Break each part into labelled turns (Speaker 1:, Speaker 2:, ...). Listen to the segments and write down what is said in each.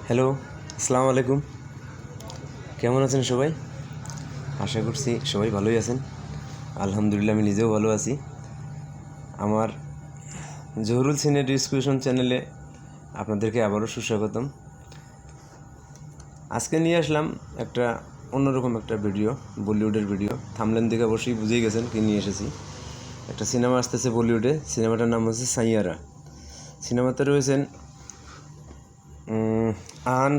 Speaker 1: Hello, আসসালামু আলাইকুম। কেমন আছেন সবাই? আশা করছি সবাই ভালোই আছেন। আলহামদুলিল্লাহ, আমি নিজেও ভালো আছি। আমার জহুরুল সিনে ডিসকাশন চ্যানেলে আপনাদেরকে আবারও সুস্বাগতম। আজকে নিয়ে আসলাম একটা অন্যরকম একটা ভিডিও, বলিউডের ভিডিও। থামলেন দেখে অবশ্যই বুঝেই গেছেন কি নিয়ে এসেছি। একটা সিনেমা আসতেছে বলিউডে, সিনেমাটার নাম হচ্ছে সাইয়ারা। সিনেমাতে রয়েছেন আহান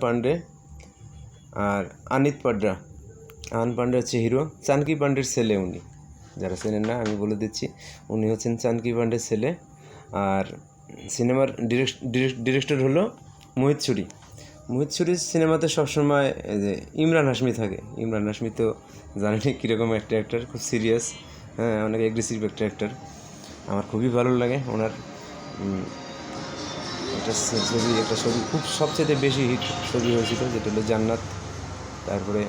Speaker 1: পান্ডে আর আনিত পাড্রা। আহান পান্ডে হচ্ছে হিরো, চানকি পান্ডের ছেলে উনি। যারা চেনেন না আমি বলে দিচ্ছি, উনি হচ্ছেন চানকি পান্ডের ছেলে। আর সিনেমার ডিরেক্টর হলো মোহিত সুরি। মোহিত সুরির সিনেমাতে সবসময় যে ইমরান হাশমি থাকে। ইমরান হাশমি তো জানেনি কীরকম একটা অ্যাক্টার, খুব সিরিয়াস, হ্যাঁ, অনেক অ্যাগ্রেসিভ একটা অ্যাক্টার। আমার খুবই ভালো লাগে ওনার একটা ছবি খুব সবচেয়ে বেশি হিট ছবি হয়েছিল, যেটা হলো জান্নাত। তারপরে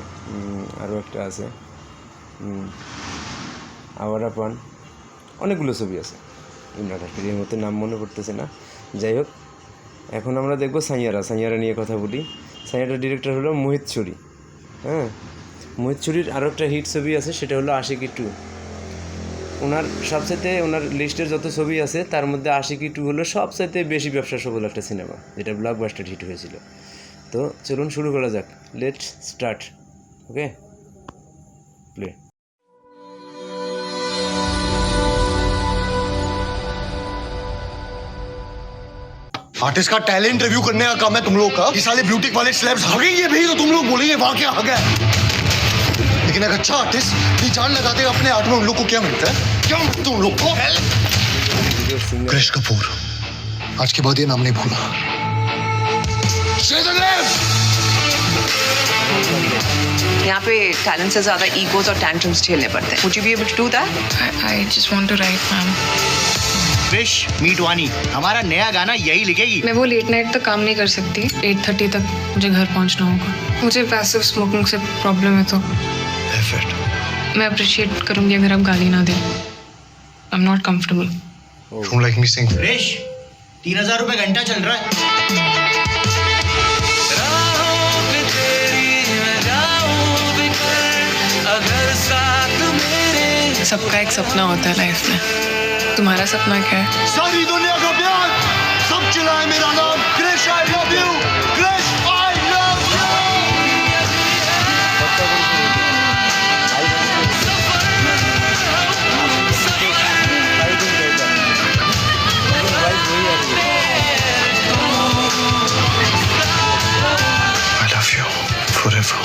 Speaker 1: আরও একটা আছে আওয়ারা পান, অনেকগুলো ছবি আছে ইমরান হাশমির, এর মধ্যে নাম মনে পড়তেছে না। যাই হোক, এখন আমরা দেখবো সাইয়ারা নিয়ে কথা বলি। সাইয়ারার ডিরেক্টর হলো মোহিত সুরি। হ্যাঁ, মোহিত সুরির আরও একটা হিট ছবি আছে, সেটা হলো আশিকি 2। ওনার লিস্টের যত ছবি আছে তার মধ্যে আশিকি 2 হলো সবচাইতে বেশি ব্যবসা সফল একটা সিনেমা, যেটা ব্লকবাস্টার হিট হয়েছিল। তো চলুন শুরু করা যাক, let's start. Okay, play.
Speaker 2: Artist का टैलेंट रिव्यू करने का काम है तुम लोग का। ये साले ब्यूटी वाले स्लैब्स हगेंगे भी तो तुम लोग बोलेंगे वाह क्या हगा है। लेकिन एक अच्छा आर्टिस्ट ये जान लगाते हैं अपने आर्ट में उन लोग को क्या मिलता है, क्या मिलता है उन लोग को। क्रिश कपूर, आज के बाद ये नाम नहीं भूला।
Speaker 3: यहाँ पे टैलेंट से ज्यादा ईगोज और टैंट्रम्स झेलने पड़ते हैं। Would you be able to do that?
Speaker 4: I just want to write, ma'am.
Speaker 5: Krrish मीटवानी हमारा नया गाना यही लिखेगी।
Speaker 4: मैं वो लेट नाइट तक काम नहीं कर सकती। 8:30 तक मुझे घर पहुंचना होगा। मुझे पैसिव स्मोकिंग से प्रॉब्लम है, तो मैं अप्रिशिएट करूंगी अगर आप गाली ना दें। I am not comfortable.
Speaker 2: Don't like me saying that.
Speaker 5: Krish 3000 रुपए घंटा चल रहा है।
Speaker 4: सबका एक सपना होता है लाइफ में। तुम्हारा सपना क्या है?
Speaker 2: सारी दुनिया का प्यार, सब चिल्लाए मेरा नाम। Krish I love you, Krish I love you. I love you forever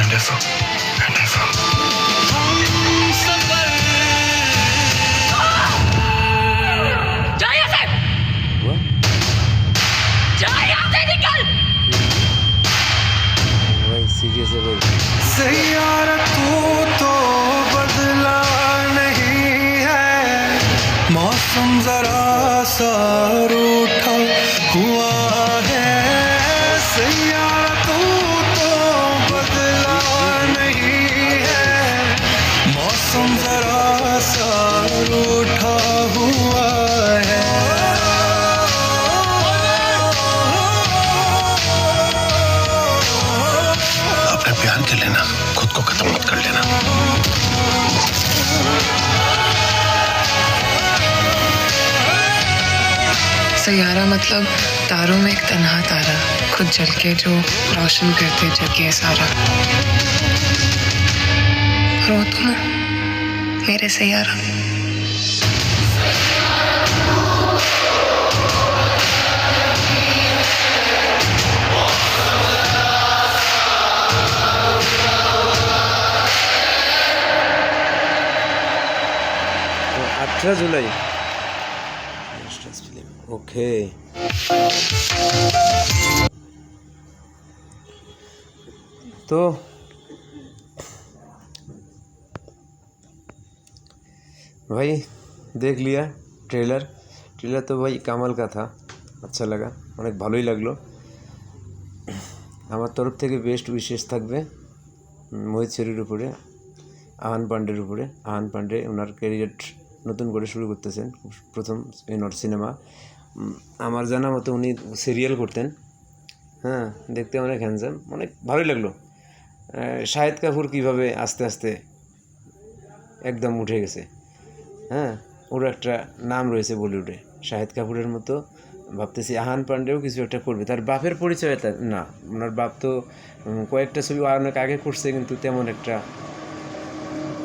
Speaker 2: and ever and ever.
Speaker 1: भाई सीरियस है भाई।
Speaker 6: सैयारा तू तो बदला नहीं है, मौसम जरा सा रूठा हुआ है। सैयारा तू तो बदला नहीं है, मौसम जरा सा रूठा हुआ है।
Speaker 2: अपने प्यार के लेना, खुद को खत्म मत कर लेना।
Speaker 4: सैयारा मतलब तारों में एक तन्हा तारा, खुद जल के जो रोशन करते जग ये सारा। और वो तुम हो, मेरे सैयारा।
Speaker 1: তো 18 জুলাই ওকে। तो भाई देख लिया ट्रेलर तो भाई कमाल का था, अच्छा लगा, অনেক ভালোই লাগলো। আমার তরফ থেকে বেস্ট উইশেস থাকবে মোহিত সুরির উপরে, আহান পান্ডের উপরে। আহান পান্ডে ওনার ক্যারিয়ার নতুন করে শুরু করতেছেন, প্রথম ওনার সিনেমা আমার জানা মতো উনি সিরিয়াল করতেন, হ্যাঁ, দেখতে অনেক হ্যান্ডসাম, অনেক ভালোই লাগলো। শাহিদ কাপুর কীভাবে আস্তে আস্তে একদম উঠে গেছে, হ্যাঁ, ওর একটা নাম রয়েছে বলিউডে। শাহিদ কাপুরের মতো ভাবতেছি আহান পান্ডেও কিছু একটা করবে। তার বাপের পরিচয় তার না, ওনার বাপ তো কয়েকটা ছবি অনেক আগে করছে, কিন্তু তেমন একটা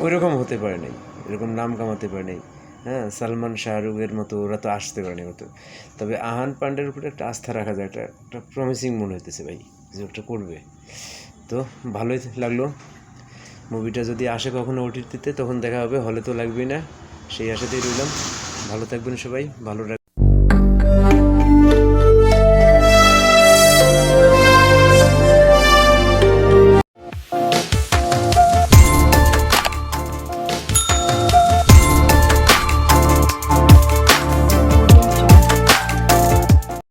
Speaker 1: ওই রকম হতে পারে নাই, এরকম নাম কামাতে পারে নাই। হ্যাঁ, সালমান শাহরুখের মতো ওরা তো আসতে পারেনি হতো। তবে আহান পান্ডের উপরে একটা আস্থা রাখা যায়, একটা প্রমিসিং মনে হইতেছে ভাই, কিছু একটা করবে। তো ভালোই লাগলো। মুভিটা যদি আসে কখনো ওটিটিতে তখন দেখা হবে, হলে তো লাগবেই না, সেই আশাতেই রইলাম। ভালো থাকবেন সবাই, ভালো